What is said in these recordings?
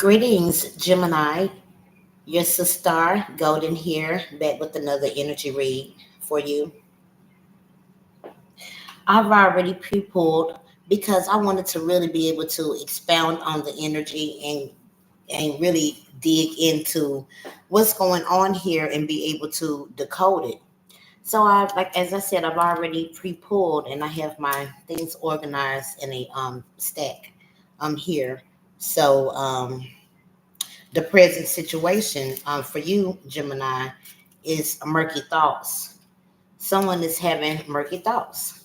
Greetings, Gemini. Your sister, Golden here, back with another energy read for you. I've already pre-pulled because I wanted to really be able to expound on the energy and really dig into what's going on here and be able to decode it. So like as I said, I've already pre-pulled and I have my things organized in a stack here. So the present situation for you, Gemini, is murky thoughts. Someone is having murky thoughts.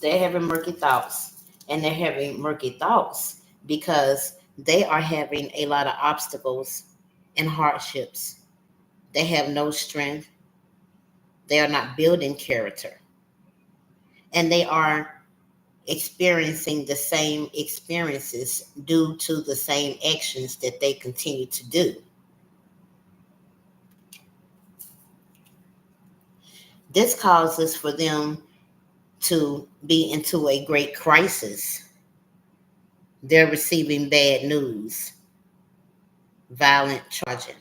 They're having murky thoughts, and they're having murky thoughts because they are having a lot of obstacles and hardships. They have no strength. They are not building character, and they are experiencing the same experiences due to the same actions that they continue to do. This causes for them to be into a great crisis. They're receiving bad news, violent charging.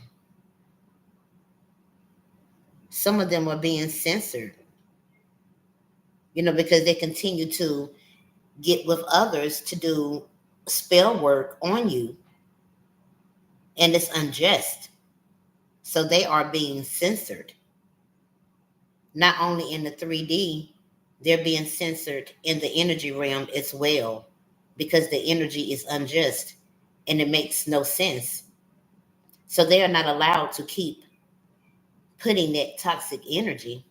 Some of them are being censored, because they continue to get with others to do spell work on you, and it's unjust. So they are being censored, not only in the 3D, they're being censored in the energy realm as well, because the energy is unjust and it makes no sense. So they are not allowed to keep putting that toxic energy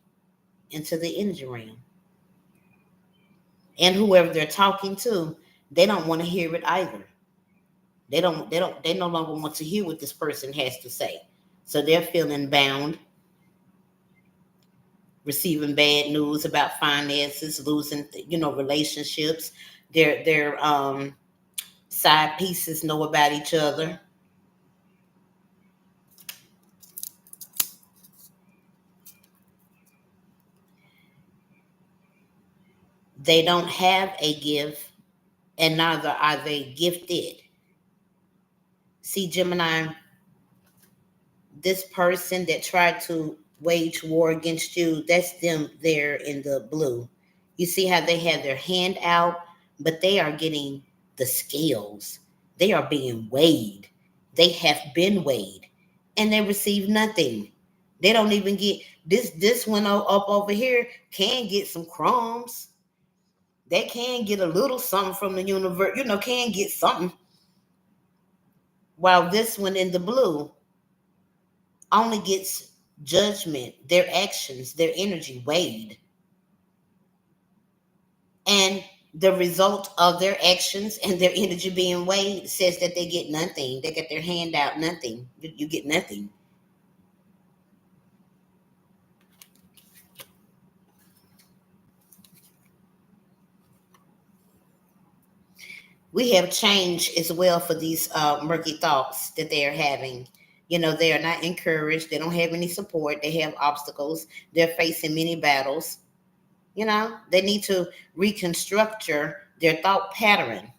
into the energy realm. And whoever they're talking to, they don't want to hear it either. They no longer want to hear what this person has to say. So they're feeling bound, receiving bad news about finances, losing, relationships. Their side pieces know about each other. They don't have a gift, and neither are they gifted. See, Gemini, this person that tried to wage war against you, that's them there in the blue. You see how they have their hand out, but they are getting the scales. They are being weighed. They have been weighed, and they receive nothing. They don't even get this one up over here can get some crumbs. They can get a little something from the universe, can get something. While this one in the blue only gets judgment, their actions, their energy weighed. And the result of their actions and their energy being weighed says that they get nothing. They get their hand out, nothing. You get nothing. We have change as well for these murky thoughts that they are having. They are not encouraged. They don't have any support. They have obstacles. They're facing many battles. They need to reconstruct their thought pattern.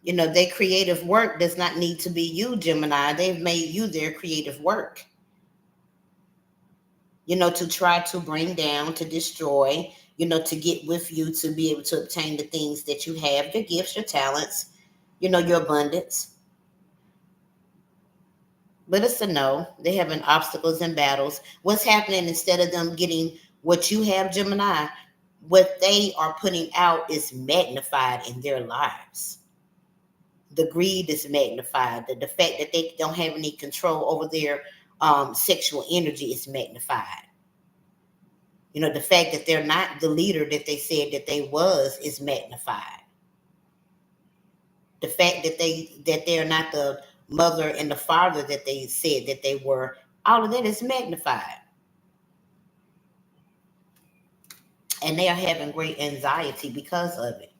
Their creative work does not need to be you, Gemini. They've made you their creative work. To try to bring down, to destroy, to get with you, to be able to obtain the things that you have, your gifts, your talents, your abundance. But it's a no. They're having obstacles and battles. What's happening, instead of them getting what you have, Gemini, what they are putting out is magnified in their lives. The greed is magnified. The fact that they don't have any control over their sexual energy is magnified. The fact that they're not the leader that they said that they was is magnified. The fact that they're not the mother and the father that they said that they were, all of that is magnified. And they are having great anxiety because of it.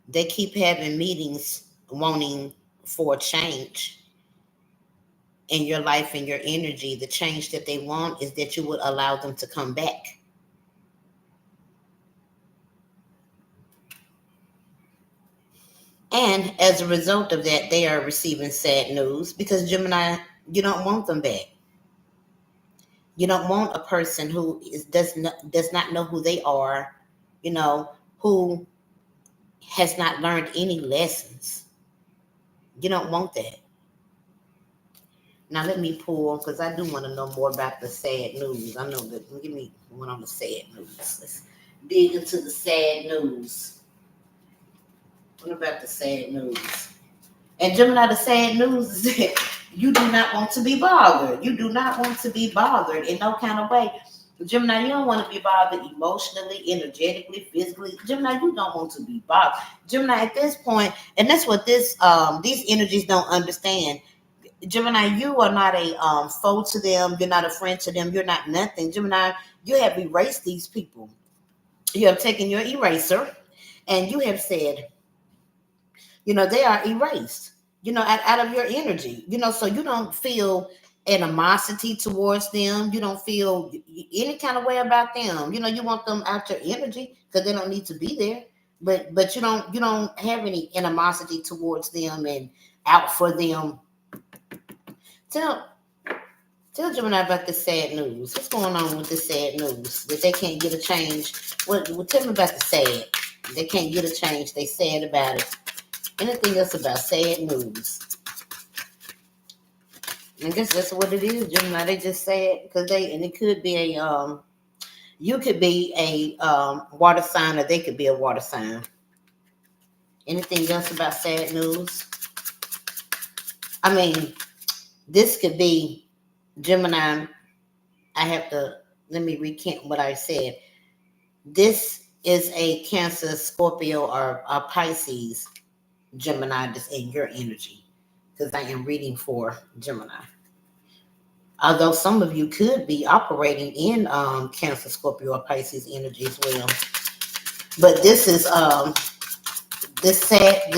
They keep having meetings wanting for change in your life and your energy. The change that they want is that you would allow them to come back. And as a result of that, they are receiving sad news because Gemini, you don't want them back. You don't want a person who does not know who they are, you know, who has not learned any lessons. You don't want that. Now let me pull because I do want to know more about the sad news. I know that. Give me one on the sad news. Let's dig into the sad news. What about the sad news? And Gemini, the sad news is that you do not want to be bothered. You do not want to be bothered in no kind of way. Gemini, you don't want to be bothered emotionally, energetically, physically. Gemini, you don't want to be bothered. Gemini, at this point, and that's what these energies don't understand. Gemini, you are not a foe to them. You're not a friend to them. You're not nothing. Gemini, you have erased these people. You have taken your eraser and you have said, they are erased, out of your energy, so you don't feel animosity towards them. You don't feel any kind of way about them. You want them out your energy because they don't need to be there. But you don't have any animosity towards them and out for them. Tell Tell Gemini about the sad news. What's going on with the sad news? That they can't get a change. Tell me about the sad. They can't get a change. They sad about it. Anything else about sad news? I guess that's what it is, Gemini. They just sad because it could be you could be a water sign or they could be a water sign. Anything else about sad news? I mean, this could be Gemini. Let me recant what I said. This is a Cancer, Scorpio, or a Pisces Gemini that's in your energy because I am reading for Gemini. Although some of you could be operating in Cancer, Scorpio, or Pisces energy as well. But this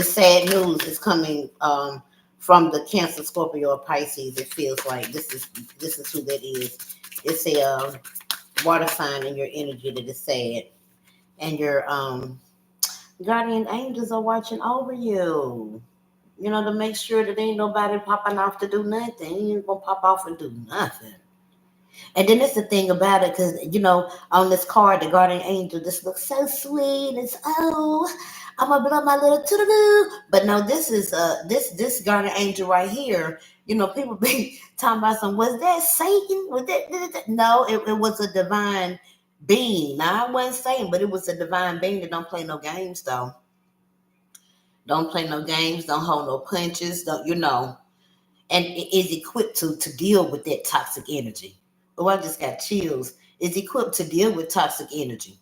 sad news is coming from the Cancer, Scorpio, or Pisces. It feels like this is who that is. It's a water sign in your energy that is sad, and your guardian angels are watching over you. To make sure that ain't nobody popping off to do nothing. You ain't gonna pop off and do nothing. And then that's the thing about it, because on this card, the guardian angel, this looks so sweet. It's I'm gonna blow my little toodaloo. But no, this is this guardian angel right here. People be talking about was that Satan? Was that? No, it was a divine being. Now I wasn't Satan, but it was a divine being that don't play no games though. Don't play no games. Don't hold no punches. Don't. And is equipped to deal with that toxic energy. Oh, I just got chills. Is equipped to deal with toxic energy.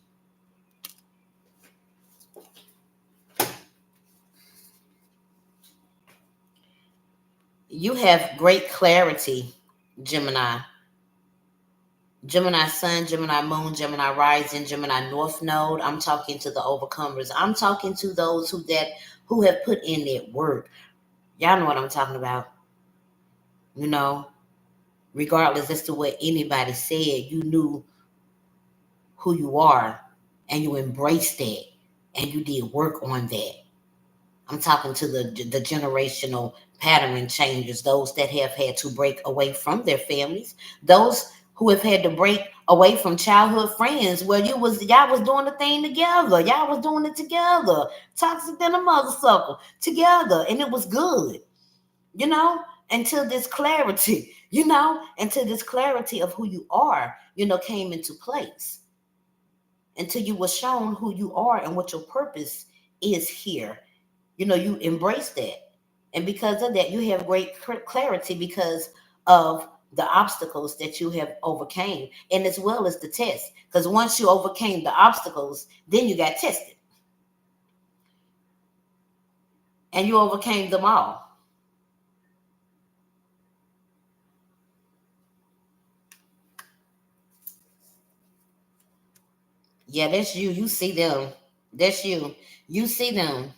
You have great clarity, Gemini. Gemini Sun, Gemini Moon, Gemini Rising, Gemini North Node. I'm talking to the overcomers. I'm talking to those who have put in that work. Y'all know what I'm talking about. Regardless as to what anybody said, you knew who you are and you embraced that and you did work on that. I'm talking to the generational pattern changes, those that have had to break away from their families, those who have had to break away from childhood friends where y'all was doing the thing together. Y'all was doing it together. Toxic than a mother sucker together. And it was good, until this clarity, until this clarity of who you are, came into place. Until you were shown who you are and what your purpose is here. You embrace that. And because of that, you have great clarity because of the obstacles that you have overcame and as well as the test. Because once you overcame the obstacles, then you got tested. And you overcame them all. Yeah, that's you. You see them. That's you. You see them.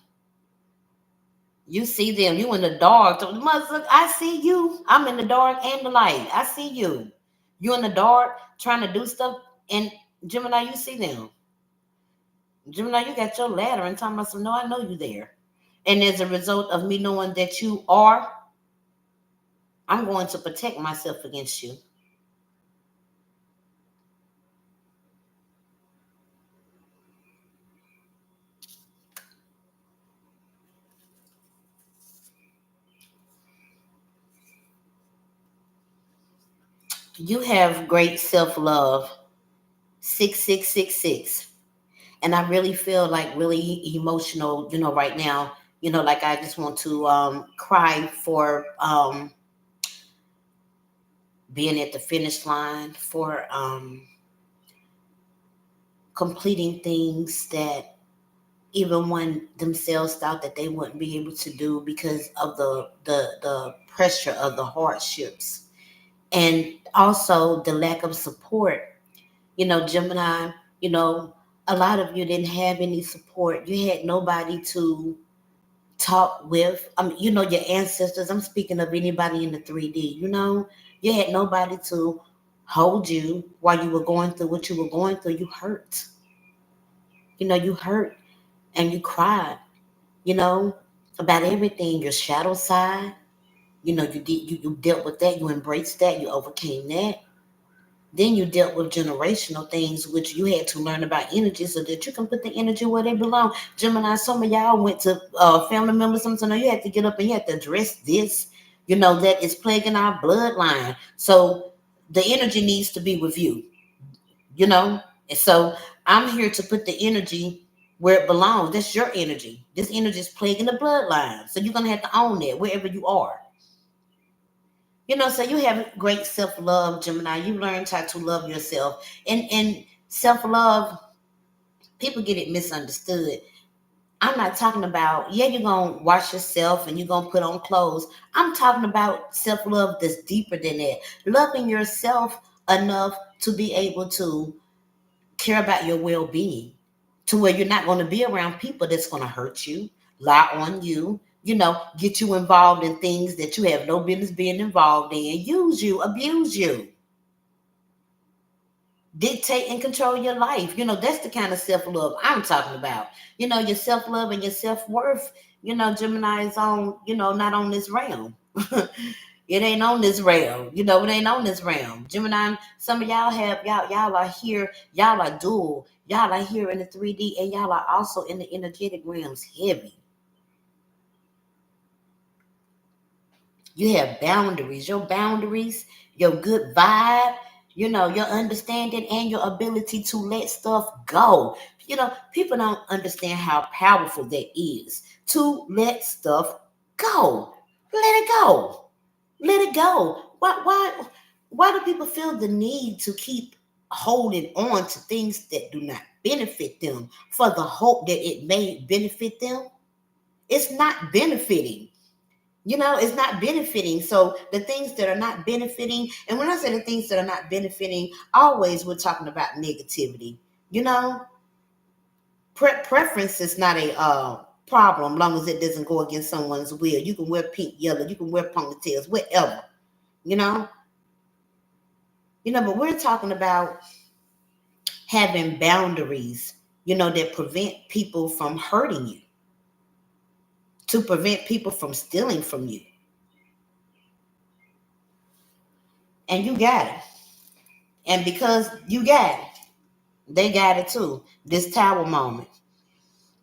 You see them. You in the dark. I see you. I'm in the dark and the light. I see you. You in the dark trying to do stuff. And Gemini, you see them. Gemini, you got your ladder and talking about some, no, I know you there. And as a result of me knowing that you are, I'm going to protect myself against you. You have great self love. 6666. And I really feel like really emotional, right now. Like I just want to cry for being at the finish line, for completing things that even one themselves thought that they wouldn't be able to do because of the pressure of the hardships, and also the lack of support. Gemini, you know, a lot of you didn't have any support. You had nobody to talk with. Your ancestors. I'm speaking of anybody in the 3D. You had nobody to hold you while you were going through what you were going through. You hurt. You hurt and you cried. You know about everything. Your shadow side. You dealt with that. You embraced that. You overcame that. Then you dealt with generational things, which you had to learn about energy so that you can put the energy where they belong. Gemini, some of y'all went to family members. Sometimes you had to get up and you had to address this, that is plaguing our bloodline. So the energy needs to be with you, you know. And so I'm here to put the energy where it belongs. That's your energy. This energy is plaguing the bloodline. So you're going to have to own that wherever you are. So you have great self-love, Gemini. You learned how to love yourself. And self-love, people get it misunderstood. I'm not talking about, yeah, you're going to wash yourself and you're going to put on clothes. I'm talking about self-love that's deeper than that. Loving yourself enough to be able to care about your well-being, to where you're not going to be around people that's going to hurt you, lie on you, get you involved in things that you have no business being involved in, use you, abuse you, dictate and control your life. That's the kind of self-love I'm talking about. Your self-love and your self-worth, Gemini is on, not on this realm. It ain't on this realm. It ain't on this realm. Gemini, some of y'all y'all are here, y'all are dual, y'all are here in the 3D, and y'all are also in the energetic realms heavy. You have boundaries. Your boundaries, your good vibe, your understanding and your ability to let stuff go. People don't understand how powerful that is. To let stuff go. Let it go. Let it go. Why do people feel the need to keep holding on to things that do not benefit them for the hope that it may benefit them? It's not benefiting. It's not benefiting. So the things that are not benefiting, and when I say the things that are not benefiting, always we're talking about negativity. Preference is not a problem, long as it doesn't go against someone's will. You can wear pink, yellow, you can wear ponytails, whatever. You know, but we're talking about having boundaries. That prevent people from hurting you, to prevent people from stealing from you, and you got it. And because you got it, they got it too. This tower moment.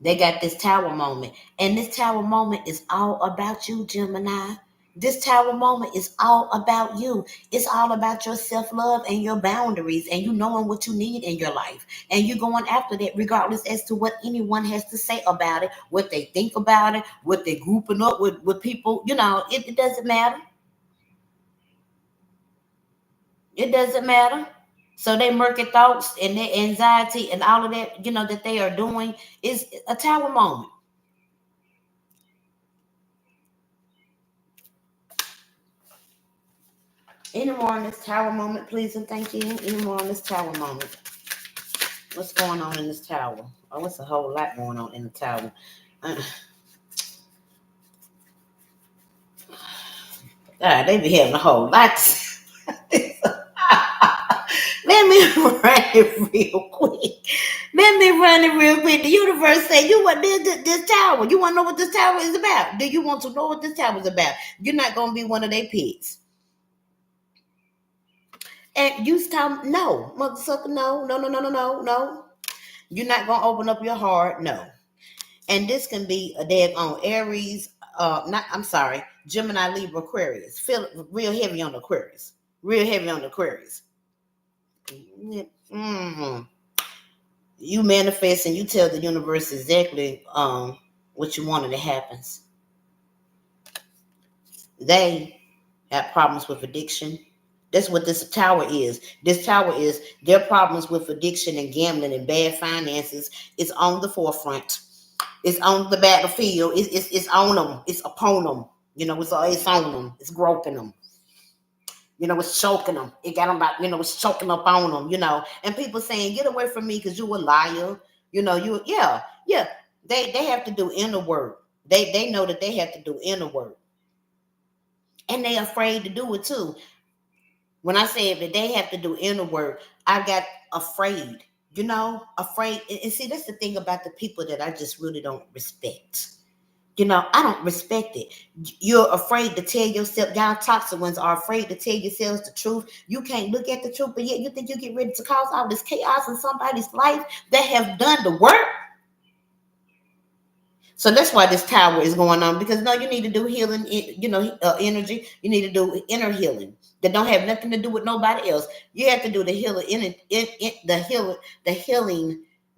They got this tower moment. And this tower moment is all about you, Gemini. This tower moment is all about you. It's all about your self-love and your boundaries and you knowing what you need in your life. And you going after that regardless as to what anyone has to say about it, what they think about it, what they're grouping up with people. It doesn't matter. It doesn't matter. So their murky thoughts and their anxiety and all of that, that they are doing is a tower moment. Any more on this tower moment, please and thank you. Any more on this tower moment? What's going on in this tower? Oh, it's a whole lot going on in the tower. They be having a whole lot. Let me run it real quick. Let me run it real quick. The universe say, you want this tower. You want to know what this tower is about? Do you want to know what this tower is about? You're not going to be one of their pigs. And you stop, no, motherfucker, no. You're not going to open up your heart, no. And this can be a dead on Aries, Gemini, Libra, Aquarius. Feel real heavy on the Aquarius. Real heavy on the Aquarius. Mm-hmm. You manifest and you tell the universe exactly what you wanted to happen. They have problems with addiction. That's what this tower is. This tower is their problems with addiction and gambling and bad finances. It's on the forefront. It's on the battlefield. It's on them. It's upon them. It's on them. It's groping them. It's choking them. It got them about, it's choking up on them, And people saying, get away from me because you a liar. Yeah. They have to do inner work. They know that they have to do inner work. And they afraid to do it too. When I say that they have to do inner work, I got afraid, afraid. And see, that's the thing about the people that I just really don't respect. I don't respect it. You're afraid to tell yourself, y'all toxic ones are afraid to tell yourselves the truth. You can't look at the truth, but yet you think you get ready to cause all this chaos in somebody's life that have done the work. So that's why this tower is going on, because no, you need to do healing, energy. You need to do inner healing that don't have nothing to do with nobody else. You have to do the healing,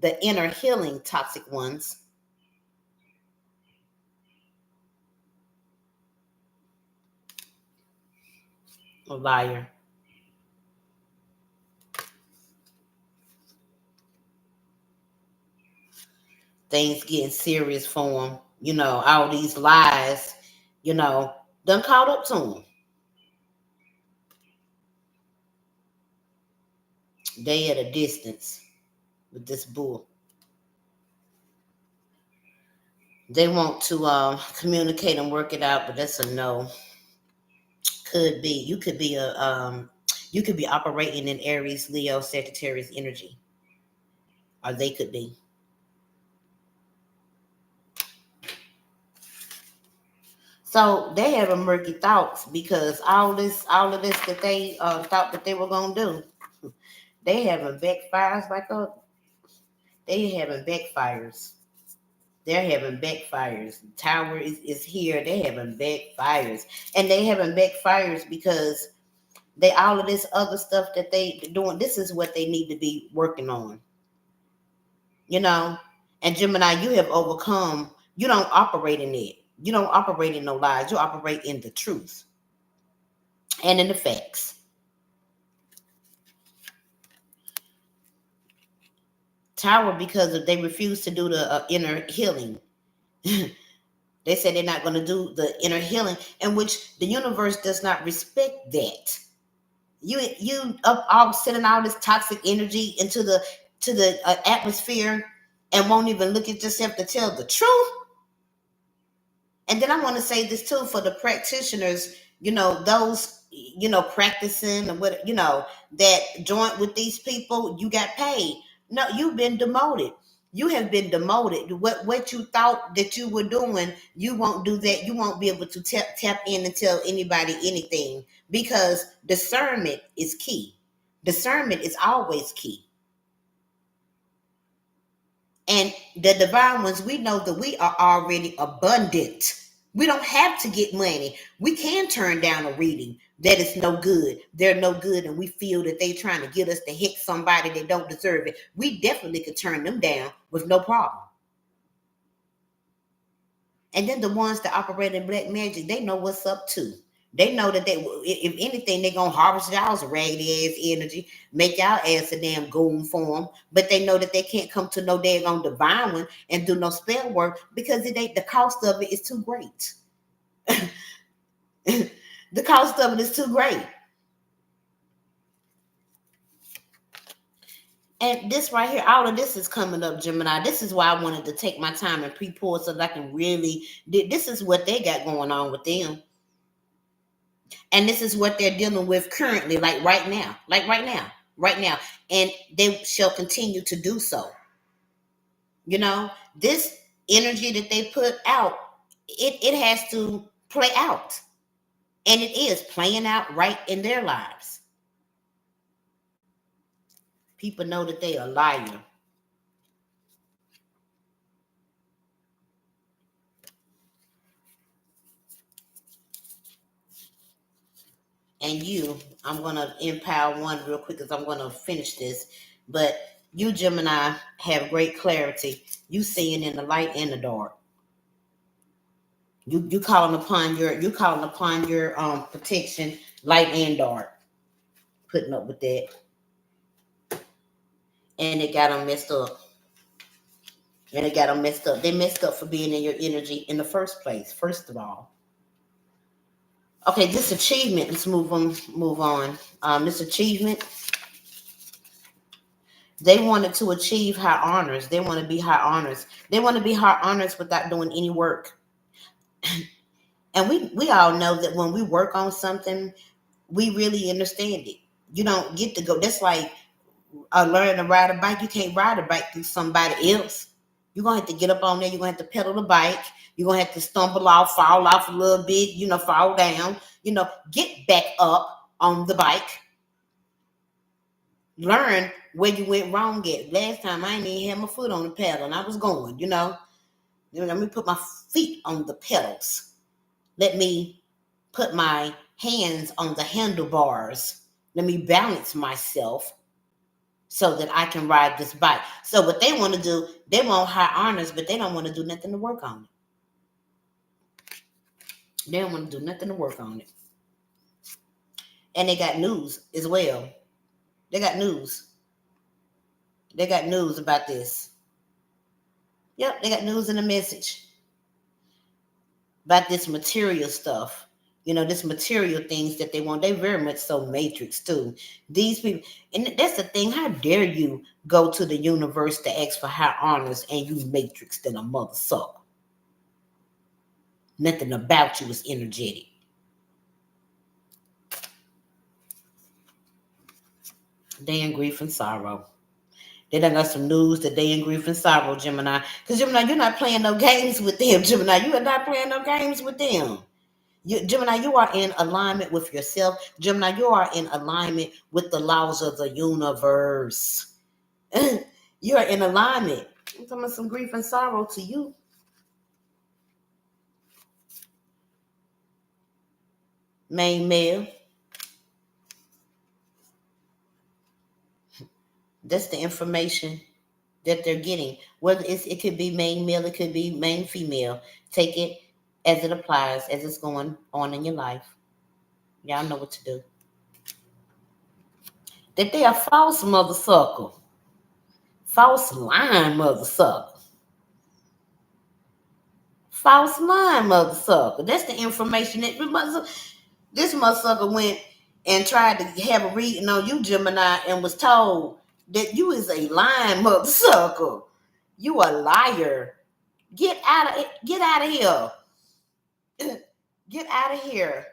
the inner healing toxic ones. A liar. Things getting serious for them. All these lies, done caught up to them. They at a distance with this bull. They want to communicate and work it out, but that's a no. Could be. You could be operating in Aries, Leo, Sagittarius energy. Or they could be. So they have a murky thoughts because all of this that they thought that they were gonna do, they having backfires like a. They having backfires. They're having backfires. The tower is here. They having backfires, and they having backfires because they all of this other stuff that they doing. This is what they need to be working on. And Gemini, you have overcome. You don't operate in it. You don't operate in no lies. You operate in the truth and in the facts. Tower, because if they refuse to do the inner healing. They said they're not going to do the inner healing, in which the universe does not respect that. You up all sending all this toxic energy into the atmosphere and won't even look at yourself to tell the truth. And then I want to say this too for the practitioners, those, practicing and what, that joint with these people, you got paid. No, you've been demoted. You have been demoted. What you thought that you were doing, you won't do that. You won't be able to tap in and tell anybody anything, because discernment is key. Discernment is always key. And the divine ones, we know that we are already abundant. We don't have to get money. We can turn down a reading that is no good. They're no good, and we feel that they're trying to get us to hit somebody that don't deserve it. We definitely could turn them down with no problem. And then the ones that operate in black magic, they know what's up too. They know that if anything, they're going to harvest y'all's raggedy ass energy, make y'all ass a damn goon for them. But they know that they can't come to no daggone divine one and do no spell work because the cost of it is too great. The cost of it is too great. And this right here, all of this is coming up, Gemini. This is why I wanted to take my time and pre-pour so that I can really, this is what they got going on with them. And this is what they're dealing with currently, like right now. right now, and they shall continue to do so. This energy that they put out, it has to play out, and it is playing out right in their lives. People know that they are a liar. And I'm going to empower one real quick because I'm going to finish this. But you, Gemini, have great clarity. You seeing in the light and the dark. You calling upon your protection, light and dark. Putting up with that. And it got them messed up. They messed up for being in your energy in the first place, first of all. Okay, this achievement, let's move on. This achievement, they wanted to achieve high honors. They want to be high honors. They want to be high honors without doing any work. And we all know that when we work on something, we really understand it. You don't get to go. That's like learning to ride a bike. You can't ride a bike through somebody else. You're going to have to get up on there. You're going to have to pedal the bike. You're going to have to stumble off, fall off a little bit, fall down, get back up on the bike. Learn where you went wrong at. Last time I didn't even have my foot on the pedal and I was going, Let me put my feet on the pedals. Let me put my hands on the handlebars. Let me balance myself so that I can ride this bike. So what they want to do, they want high honors, but they don't want to do nothing to work on it. They don't want to do nothing to work on it. And they got news as well. They got news. They got news about this. Yep, they got news and a message about this material stuff. This material things that they want. They very much so matrix too. These people, and that's the thing. How dare you go to the universe to ask for high honors and you matrix than a mother sucker? Nothing about you is energetic. They in grief and sorrow. They done got some news that they in grief and sorrow, Gemini. Because Gemini, you're not playing no games with them, Gemini. You are not playing no games with them. Gemini, you are in alignment with yourself. Gemini, you are in alignment with the laws of the universe. You are in alignment. I'm talking about some grief and sorrow to you. Main male. That's the information that they're getting. Whether it could be main male, it could be main female. Take it as it applies, as it's going on in your life. Y'all know what to do. That they are false mother sucker. False line mother sucker. False line mother sucker. That's the information that this mother sucker went and tried to have a reading on you, Gemini, and was told that you is a lying mother sucker. You a liar. Get out of here. Get out of here.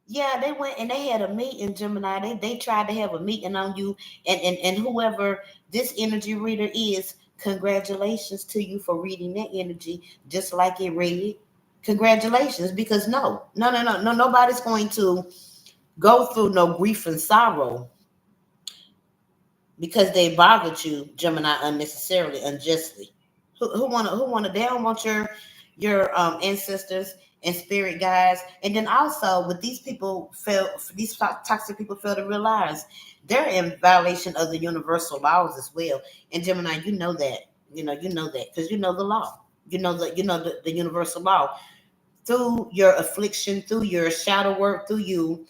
Yeah, they went and they had a meeting, Gemini. They tried to have a meeting on you, and whoever this energy reader is, congratulations to you for reading that energy just like it read. Congratulations, because no, nobody's going to go through no grief and sorrow because they bothered you, Gemini, unnecessarily, unjustly. They don't want your ancestors and spirit guides. And then also with these people these toxic people fail to realize they're in violation of the universal laws as well. And Gemini, you know that because you know the law. You know the universal law. Through your affliction, through your shadow work, through you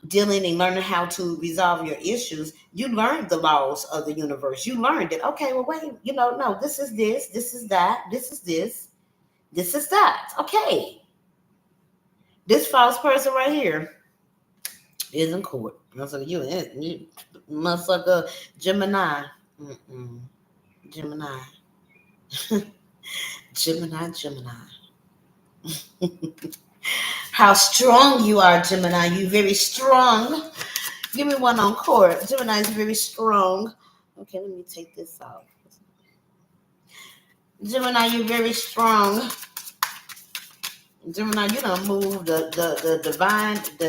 dealing and learning how to resolve your issues, you learned the laws of the universe. You learned it. Okay, well, wait, no, this is that, this is this is that. Okay. This false person right here is in court. You motherfucker, Gemini. Gemini. Gemini. How strong you are, Gemini. You very strong. Give me one on court. Gemini is very strong. Okay, let me take this off. Gemini, you're very strong. Gemini, you done move the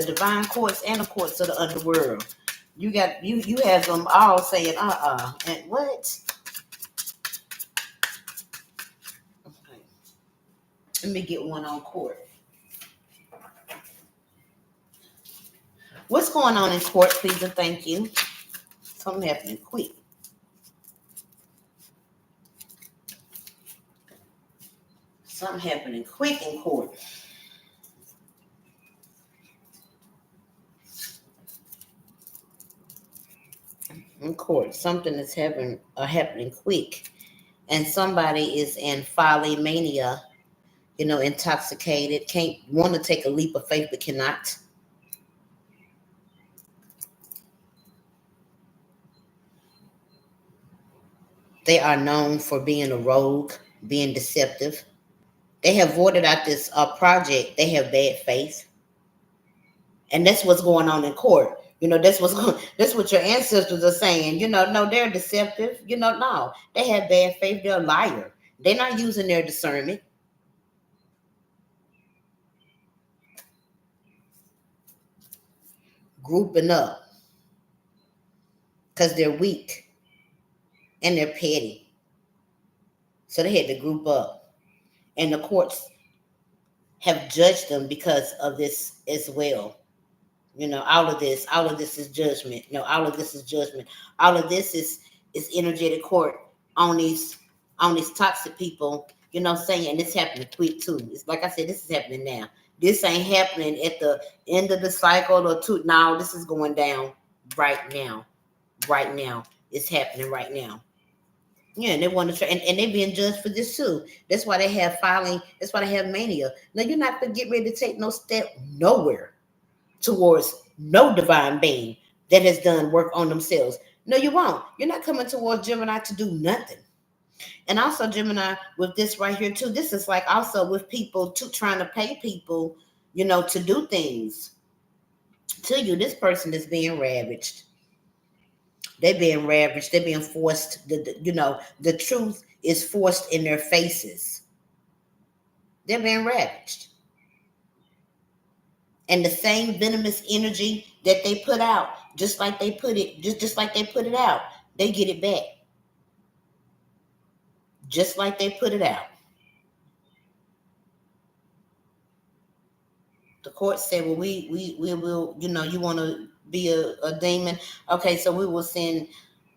divine courts and the courts of the underworld. You have them all saying and what? Okay. Let me get one on court. What's going on in court, please and thank you. Something happening quick. Something happening quick in court. In court, something is happening quick, and somebody is in folly mania. Intoxicated, can't want to take a leap of faith but cannot. They are known for being a rogue, being deceptive. They have voided out this project. They have bad faith, and that's what's going on in court. That's what your ancestors are saying. No, they're deceptive. No, they have bad faith. They're a liar. They're not using their discernment. Grouping up because they're weak and they're petty. So they had to group up, and the courts have judged them because of this as well. All of this is judgment. All of this is judgment. All of this is energetic court on these toxic people. Saying, and it's happening quick too. It's like I said, this is happening now. This ain't happening at the end of the cycle or two. Now this is going down right now. Right now, it's happening right now. Yeah, and they want to try, and they're being judged for this too. That's why they have filing. That's why they have mania. Now you're not gonna get ready to take no step nowhere towards no divine being that has done work on themselves. No, you won't. You're not coming towards Gemini to do nothing. And also Gemini with this right here too. This is like also with people trying to pay people, to do things to you. This person is being ravaged. They're being ravaged. They're being forced. The truth is forced in their faces. They're being ravaged. And the same venomous energy that they put out, just like they put it out, they get it back. Just like they put it out. The court said, well, we will, you want to be a demon? Okay, so we will send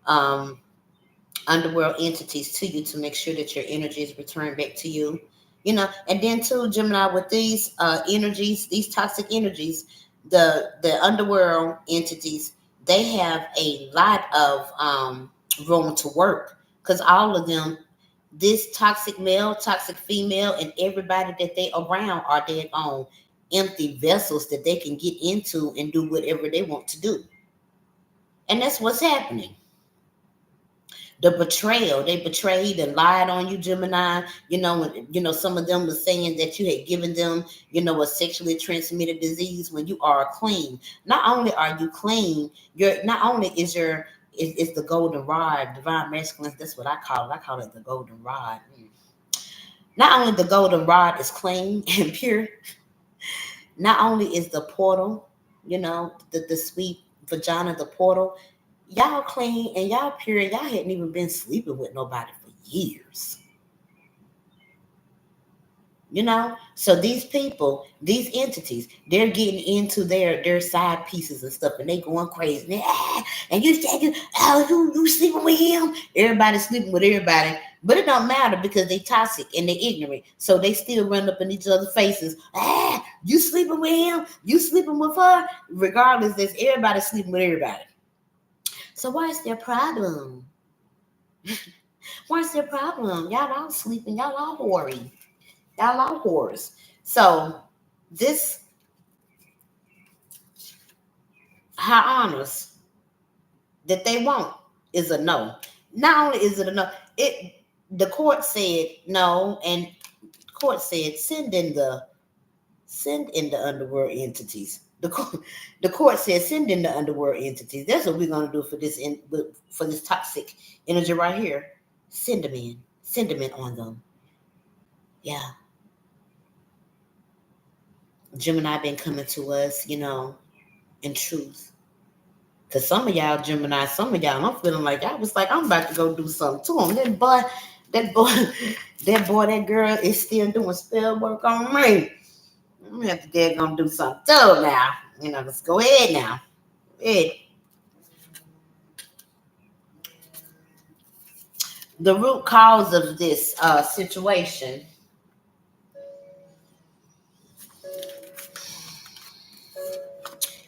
underworld entities to you to make sure that your energy is returned back to you. And then too, Gemini, with these energies, these toxic energies, the underworld entities, they have a lot of room to work because all of them, this toxic male, toxic female, and everybody that they around are their own empty vessels that they can get into and do whatever they want to do. And that's what's happening. The betrayal, they betrayed and lied on you, Gemini. Some of them were saying that you had given them, a sexually transmitted disease when you are clean. Not only are you clean, not only is the golden rod, divine masculine. That's what I call it. I call it the golden rod. Not only the golden rod is clean and pure, not only is the portal, the sweet vagina, the portal, y'all clean and y'all pure. Y'all hadn't even been sleeping with nobody for years. So these people, these entities, they're getting into their side pieces and stuff, and they going crazy. And you say, oh, you sleeping with him? Everybody's sleeping with everybody, but it don't matter because they toxic and they ignorant. So they still run up in each other's faces. You sleeping with him? You sleeping with her? Regardless, there's everybody sleeping with everybody. So why is their problem? What's their problem? Y'all all sleeping. Y'all all hoary. Y'all all whores. So this high honors that they want is a no. Not only is it a no, the court said no, and the court said send in the underworld entities. The court says send in the underworld entities. That's what we're gonna do for this toxic energy right here. Send them in. Send them in on them. Yeah, Gemini been coming to us, in truth. Cause some of y'all Gemini, some of y'all, I'm feeling like I was like I'm about to go do something to him. That boy, that girl is still doing spell work on me. I'm gonna have to get gonna do something to him now. Let's go ahead now. Ahead. The root cause of this situation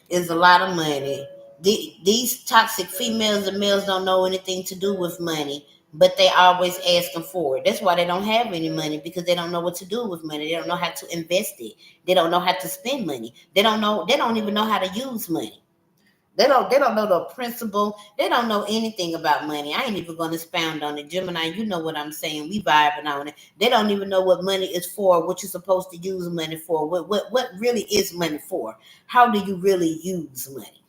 is a lot of money. These toxic females and males don't know anything to do with money, but they always asking for it. That's why they don't have any money, because they don't know what to do with money. They don't know how to invest it. They don't know how to spend money. They don't know. They don't even know how to use money. They don't know the principle. They don't know anything about money. I ain't even gonna expound on it. Gemini, you know what I'm saying. We vibing on it. They don't even know what money is for, what you're supposed to use money for, what really is money for. How do you really use money?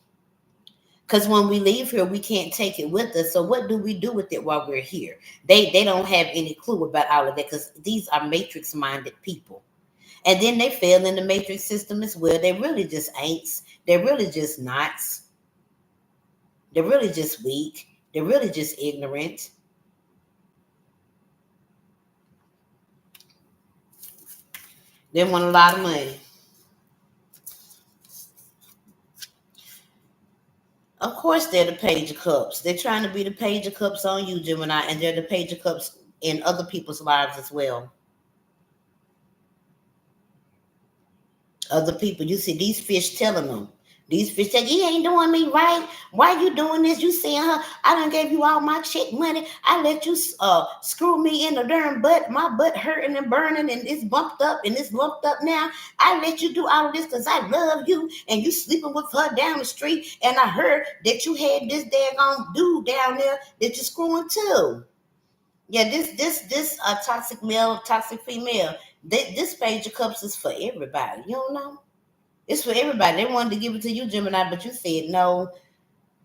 Because when we leave here, we can't take it with us. So what do we do with it while we're here? They don't have any clue about all of that, because these are matrix minded people. And then they fail in the matrix system as well. They really just ain'ts. They're really just nots. They're really just weak. They're really just ignorant. They want a lot of money. Of course, they're the Page of Cups. They're trying to be the Page of Cups on you, Gemini, and they're the Page of Cups in other people's lives as well. Other people, you see these fish telling them. These fish say, you ain't doing me right. Why you doing this? You seeing her? I done gave you all my check money. I let you screw me in the darn butt. My butt hurting and burning, and it's bumped up and it's lumped up now. I let you do all of this because I love you, and you sleeping with her down the street. And I heard that you had this daggone dude down there that you're screwing to. Yeah, this toxic male, toxic female. This Page of Cups is for everybody. You don't know? It's for everybody. They wanted to give it to you, Gemini, but you said no.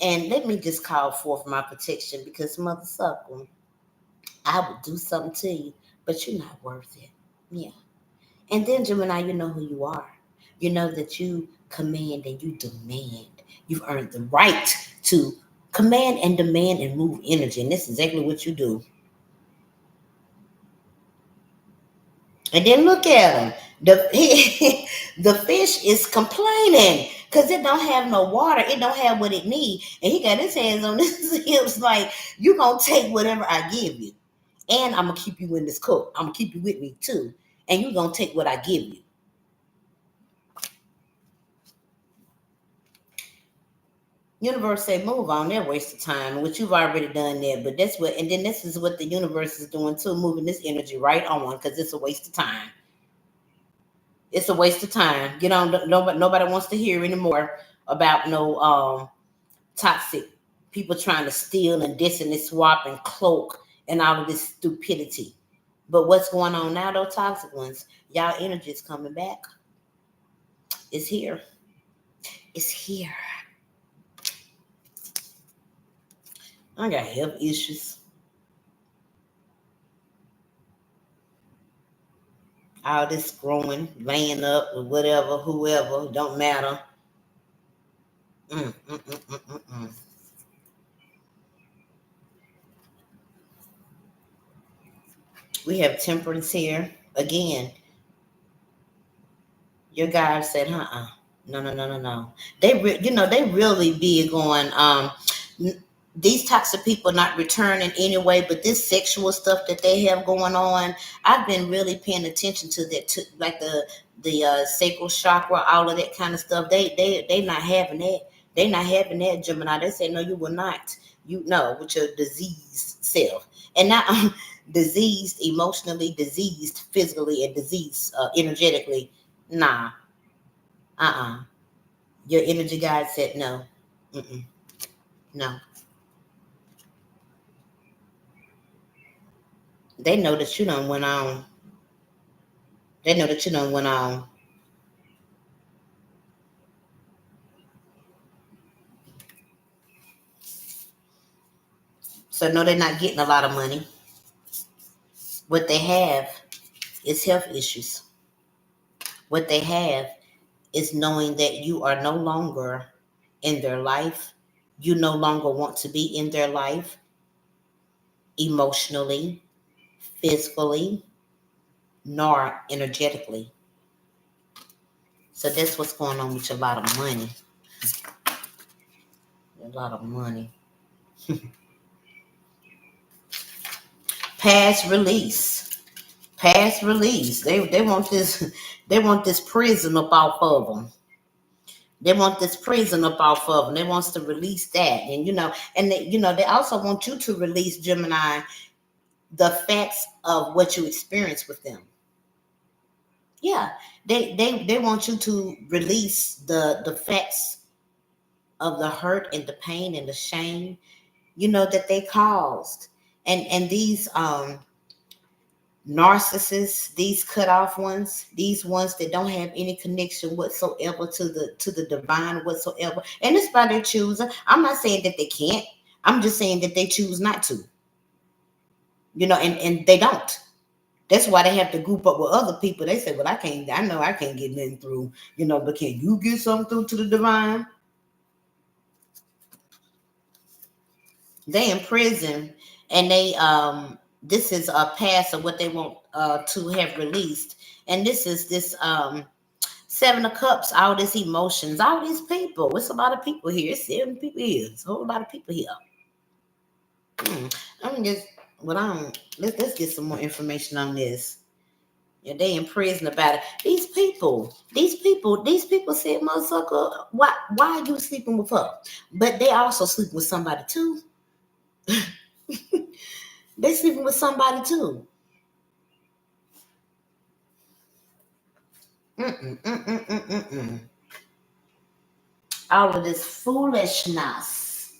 And let me just call forth my protection, because mother sucker, I would do something to you, but you're not worth it. Yeah. And then Gemini, you know who you are. You know that you command and you demand. You've earned the right to command and demand and move energy. And this is exactly what you do. And then look at him. The fish is complaining because it don't have no water. It don't have what it needs. And he got his hands on his hips like, you going to take whatever I give you. And I'm going to keep you in this coat. I'm going to keep you with me too. And you're going to take what I give you. Universe say move on. They're waste of time, which you've already done there. But that's what, and then this is what the universe is doing too, moving this energy right on, because it's a waste of time. It's a waste of time. Nobody wants to hear anymore about no toxic people trying to steal and diss and swap and cloak and all of this stupidity. But what's going on now, those toxic ones, y'all energy is coming back. It's here. It's here. I got health issues. All this growing, laying up with whatever, whoever, don't matter. Mm, mm, mm, mm, mm, mm. We have temperance here. Again, your guy said, no, no, no, no, no. They really big on these types of people not returning anyway, but this sexual stuff that they have going on, I've been really paying attention to that too, like the sacral chakra, all of that kind of stuff. They not having that. They not having that, Gemini. They say no, you will not. You know, with your diseased self, and not diseased emotionally, diseased physically, and diseased energetically. Nah, your energy guide said no. Mm-mm, no. They know that you done went on. They know that you done went on. So no, they're not getting a lot of money. What they have is health issues. What they have is knowing that you are no longer in their life. You no longer want to be in their life emotionally, physically, nor energetically. So that's what's going on with a lot of money. A lot of money. Past release. Past release. They want this. They want this prison up off of them. They want this prison up off of them. They wants to release that, and and they also want you to release, Gemini, the facts of what you experienced with them. Yeah, they want you to release the facts of the hurt and the pain and the shame, that they caused, and these narcissists, these cut off ones, these ones that don't have any connection whatsoever to the divine whatsoever, and it's by their choosing. I'm not saying that they can't. I'm just saying that they choose not to. And they don't. That's why they have to group up with other people. They say, "Well, I can't. I know I can't get nothing through. But can you get something through to the divine?" They in prison, and they this is a pass of what they want to have released, and this is this Seven of Cups, all these emotions, all these people. It's a lot of people here. It's 7 people here. It's a whole lot of people here. I'm just what I don't. Let's get some more information on this. Yeah, they in prison about it. These people said, "Motherfucker, why are you sleeping with her?" But they also sleep with somebody too. They sleeping with somebody too. Mm-mm. All of this foolishness.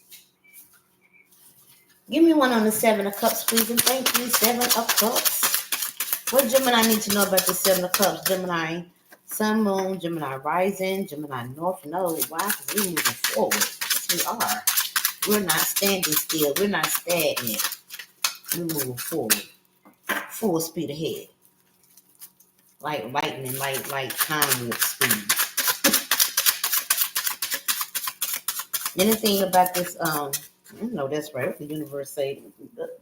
Give me one on the 7 of Cups, please, and thank you. 7 of Cups. What Gemini need to know about the 7 of Cups? Gemini Sun, Moon, Gemini Rising, Gemini North Node. Why? Because we're moving forward. Yes, we are. We're not standing still. We're not stagnant. We're moving forward. Full speed ahead. Like lightning, like time warp speed. Anything about this? No, that's right. What the universe say?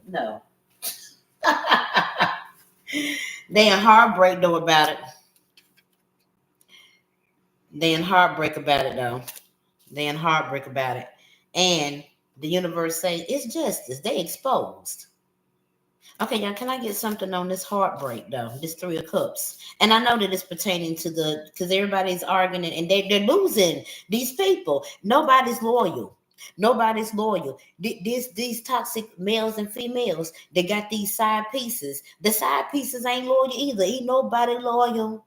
No. They in heartbreak though about it. They in heartbreak about it though. They in heartbreak about it. And the universe say it's justice. They exposed. Okay, y'all, can I get something on this heartbreak though? This 3 of Cups. And I know that it's pertaining to because everybody's arguing and they're losing these people. Nobody's loyal. Nobody's loyal. These toxic males and females, they got these side pieces. The side pieces ain't loyal either. Ain't nobody loyal.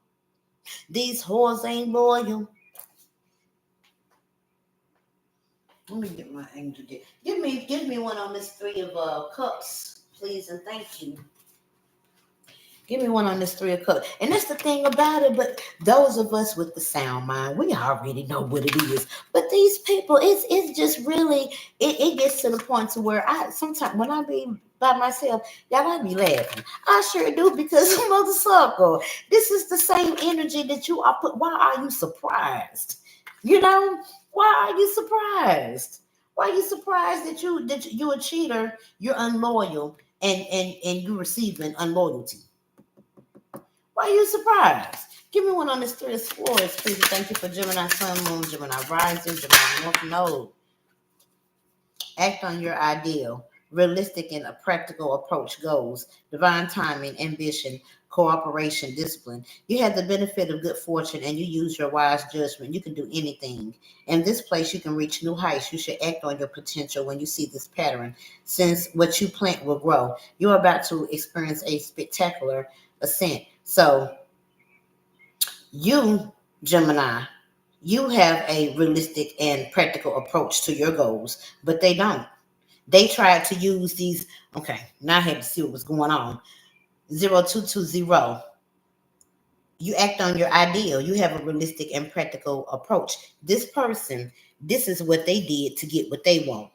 These whores ain't loyal. Let me get my angel. Give me one on this 3 of Cups, please, and thank you. Give me one on this 3 of Cups. And that's the thing about it. But those of us with the sound mind, we already know what it is. But these people, it's just really, it gets to the point to where sometimes when I be by myself, y'all, I be laughing. I sure do, because mother sucker, this is the same energy that you are put. Why are you surprised? Why are you surprised? Why are you surprised that you a cheater, you're unloyal, and you receiving unloyalty? Why are you surprised? Give me one on this 3 of Swords, please. Thank you for Gemini Sun, Moon, Gemini Rising, Gemini North Node. Act on your ideal, realistic and a practical approach goals, divine timing, ambition, cooperation, discipline. You have the benefit of good fortune and you use your wise judgment. You can do anything. In this place, you can reach new heights. You should act on your potential when you see this pattern, since what you plant will grow. You're about to experience a spectacular ascent. So, you, Gemini, you have a realistic and practical approach to your goals, but they don't. They tried to use these. Okay, now I had to see what was going on. 0220. You act on your ideal. You have a realistic and practical approach. This person, this is what they did to get what they want.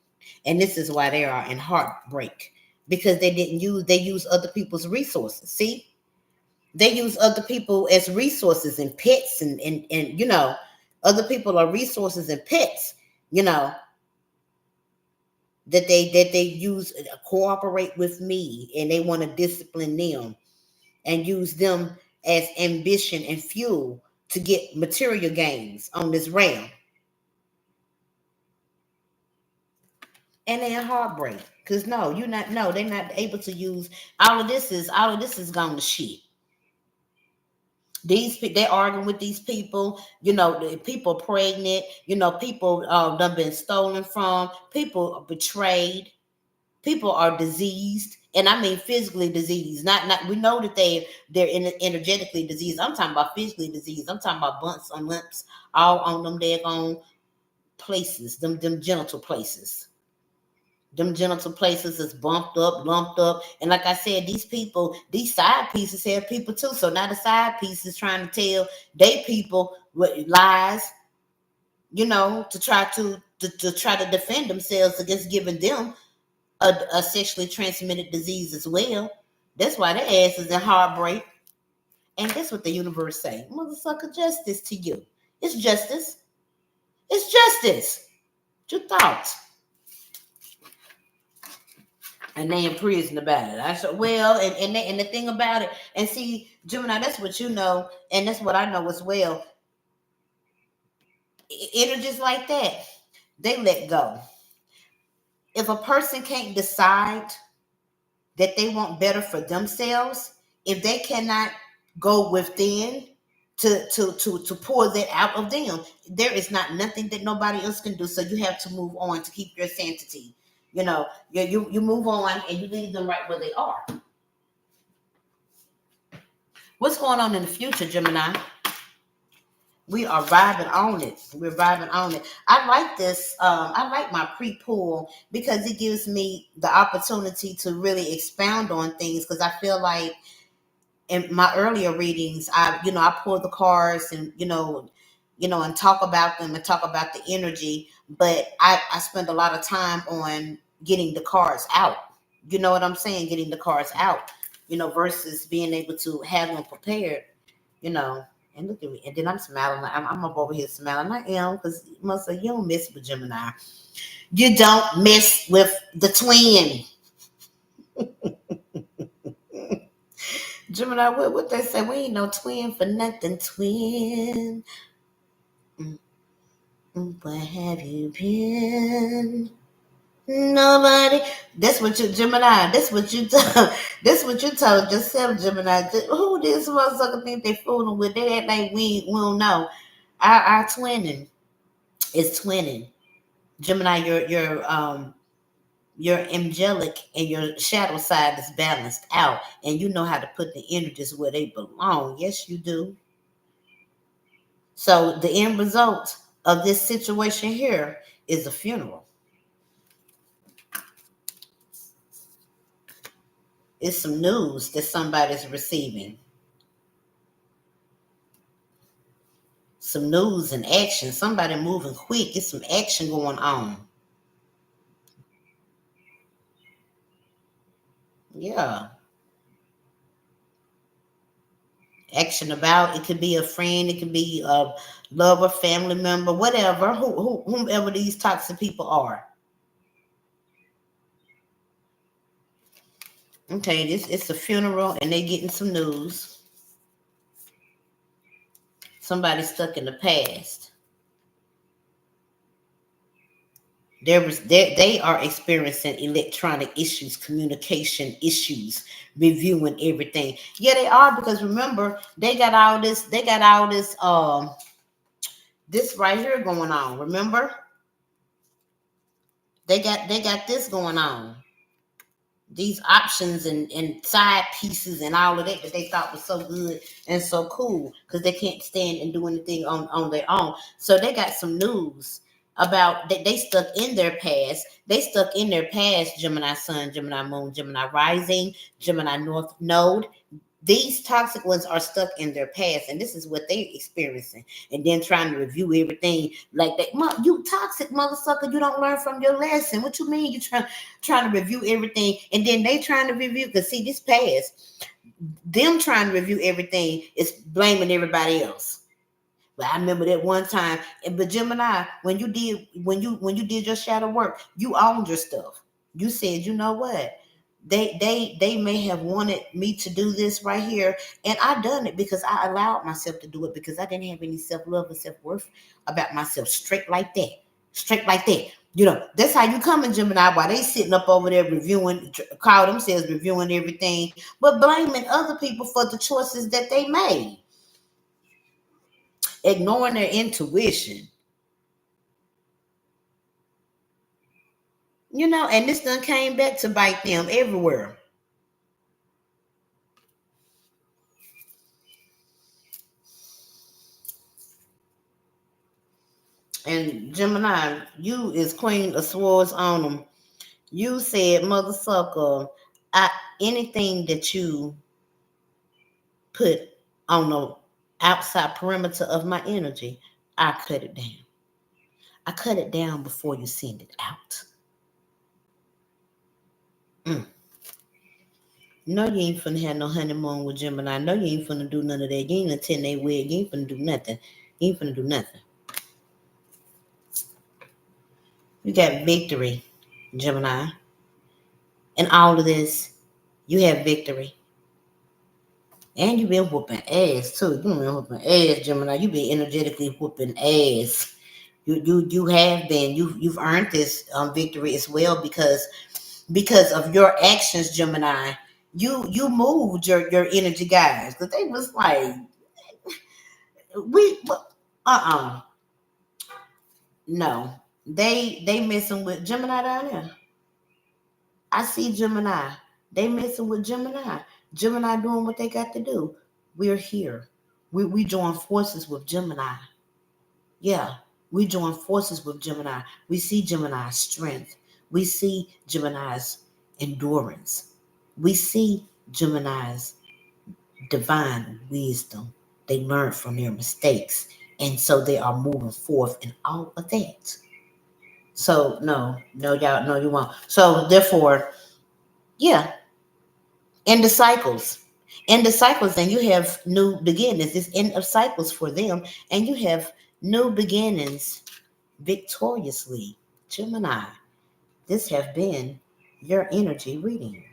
And this is why they are in heartbreak, because they use other people's resources. See, they use other people as resources and pets, and other people are resources and pets, you know, that they use, cooperate with me, and they want to discipline them and use them as ambition and fuel to get material gains on this realm. And they're heartbreak. Cause no, you're not, no, they're not able to use all of this is gone to shit. They're arguing with these people, the people pregnant, people done been stolen from, people are betrayed, people are diseased, and I mean physically diseased. Not we know that they're energetically diseased. I'm talking about physically diseased. I'm talking about bumps and limps all on them daggone places, them genital places. Them genital places is bumped up, lumped up. And like I said, these people, these side pieces have people too. So now the side piece is trying to tell they people what lies, to try to try to defend themselves against giving them a sexually transmitted disease as well. That's why their ass is in heartbreak. And that's what the universe say. Motherfucker, justice to you. It's justice. It's justice. What you thought? And they in prison about it. I said, well, and the thing about it, and see, Gemini, that's what you know, and that's what I know as well. Energies like that, they let go. If a person can't decide that they want better for themselves, if they cannot go within to pour that out of them, there is not nothing that nobody else can do. So you have to move on to keep your sanity. You move on and you leave them right where they are. What's going on in the future, Gemini? We are vibing on it. We're vibing on it. I like this. I like my pre-pull because it gives me the opportunity to really expound on things, because I feel like in my earlier readings, I pull the cards and and talk about them and talk about the energy, but I spend a lot of time on getting the cards out. You know what I'm saying? Getting the cards out, versus being able to have them prepared, you know. And look at me. And then I'm smiling. I'm up over here smiling. I am, because most of you don't mess with Gemini. You don't mess with the twin. Gemini, what they say? We ain't no twin for nothing, twin. Where have you been? Nobody. That's what you, Gemini. That's what you told. That's what you told yourself, Gemini. Who this motherfucker think they fooling with? They act like we don't know. Our twinning is twinning. Gemini, your angelic and your shadow side is balanced out, and you know how to put the energies where they belong. Yes, you do. So the end result of this situation here is a funeral. It's some news that somebody's receiving. Some news and action. Somebody moving quick. It's some action going on. Yeah. Action about, it could be a friend, it could be a lover, family member, whatever, whomever these toxic people are. Okay, it's a funeral and they getting some news. Somebody stuck in the past. They are experiencing electronic issues, communication issues, reviewing everything. Yeah, they are, because remember, they got all this this right here going on. Remember? They got this going on. These options and side pieces and all of that they thought was so good and so cool, because they can't stand and do anything on their own. So they got some news about that they stuck in their past. They stuck in their past, Gemini Sun, Gemini Moon, Gemini Rising, Gemini North Node. These toxic ones are stuck in their past, and this is what they're experiencing. And then trying to review everything like that. You toxic mother sucker, you don't learn from your lesson. What you mean you trying to review everything, and then they trying to review? Because see, this past, them trying to review everything is blaming everybody else. But I remember that one time, but Gemini, when you did your shadow work, you owned your stuff. You said, you know what? They may have wanted me to do this right here, and I done it because I allowed myself to do it because I didn't have any self love or self worth about myself. Straight like that, straight like that. That's how you come in Gemini. While they sitting up over there reviewing, call themselves reviewing everything, but blaming other people for the choices that they made, ignoring their intuition. And this done came back to bite them everywhere. And Gemini, you is Queen of Swords on them. You said, mother sucker, anything that you put on the outside perimeter of my energy, I cut it down. I cut it down before you send it out. Mm. No, you ain't finna have no honeymoon with Gemini. No, you ain't finna do none of that. You ain't attend their wedding. You ain't finna do nothing. You ain't finna do nothing. You got victory, Gemini. And all of this, you have victory. And you've been whooping ass too. You've been whooping ass, Gemini. You've been energetically whooping ass. You have been. You've earned this victory as well because of your actions, Gemini. You moved your energy guys, because they was like, we no, they messing with Gemini down there. I see Gemini. They messing with Gemini. Gemini doing what they got to do. We're here. We join forces with Gemini. Yeah, we join forces with Gemini. We see Gemini's strength. We see Gemini's endurance. We see Gemini's divine wisdom. They learn from their mistakes. And so they are moving forth in all of that. So no, y'all, no, you won't. So therefore, yeah, end the cycles. End the cycles, and you have new beginnings. It's end of cycles for them, and you have new beginnings victoriously. Gemini, this have been your energy reading.